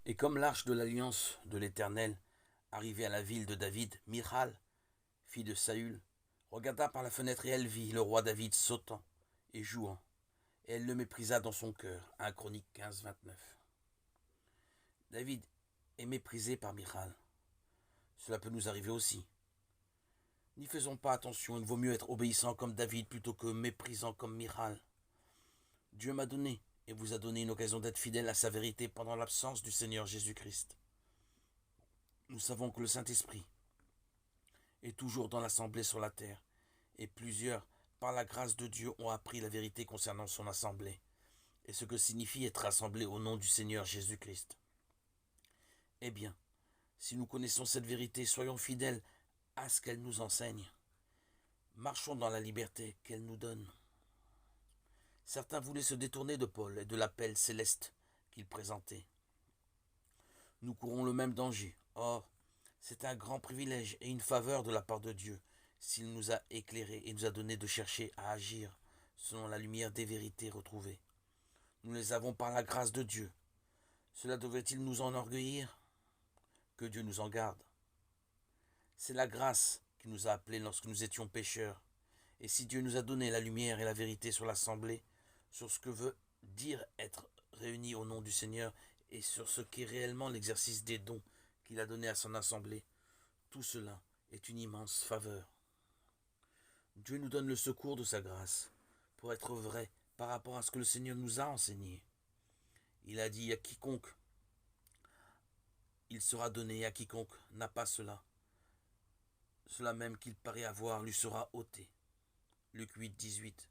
Et comme l'arche de l'alliance de l'Éternel arrivait à la ville de David, Michal, fille de Saül, regarda par la fenêtre et elle vit le roi David sautant et jouant, et elle le méprisa dans son cœur. 1 Chronique 15, 29. David est méprisé par Michal. Cela peut nous arriver aussi. N'y faisons pas attention, il vaut mieux être obéissant comme David plutôt que méprisant comme Michal. Dieu m'a donné et vous a donné une occasion d'être fidèle à sa vérité pendant l'absence du Seigneur Jésus-Christ. Nous savons que le Saint-Esprit est toujours dans l'assemblée sur la terre, et plusieurs, par la grâce de Dieu, ont appris la vérité concernant son assemblée, et ce que signifie être assemblé au nom du Seigneur Jésus-Christ. Eh bien, si nous connaissons cette vérité, soyons fidèles à ce qu'elle nous enseigne. Marchons dans la liberté qu'elle nous donne. Certains voulaient se détourner de Paul et de l'appel céleste qu'il présentait. Nous courons le même danger. Or, c'est un grand privilège et une faveur de la part de Dieu s'il nous a éclairés et nous a donné de chercher à agir selon la lumière des vérités retrouvées. Nous les avons par la grâce de Dieu. Cela devrait-il nous enorgueillir? Que Dieu nous en garde. C'est la grâce qui nous a appelés lorsque nous étions pécheurs. Et si Dieu nous a donné la lumière et la vérité sur l'assemblée, sur ce que veut dire être réunis au nom du Seigneur et sur ce qu'est réellement l'exercice des dons qu'il a donnés à son assemblée, tout cela est une immense faveur. Dieu nous donne le secours de sa grâce pour être vrai par rapport à ce que le Seigneur nous a enseigné. Il a dit à quiconque il sera donné, et à quiconque n'a pas cela, cela même qu'il paraît avoir lui sera ôté. Luc 8, 18.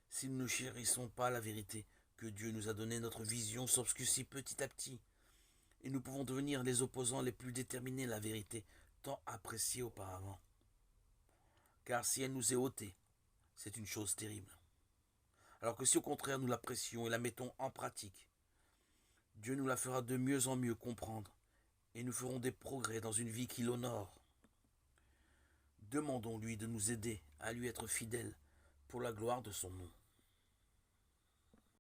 Si nous ne chérissons pas la vérité que Dieu nous a donnée, notre vision s'obscurcit petit à petit, et nous pouvons devenir les opposants les plus déterminés à la vérité, tant appréciée auparavant. Car si elle nous est ôtée, c'est une chose terrible. Alors que si au contraire nous l'apprécions et la mettons en pratique, Dieu nous la fera de mieux en mieux comprendre, et nous ferons des progrès dans une vie qui l'honore. Demandons-lui de nous aider à lui être fidèles pour la gloire de son nom.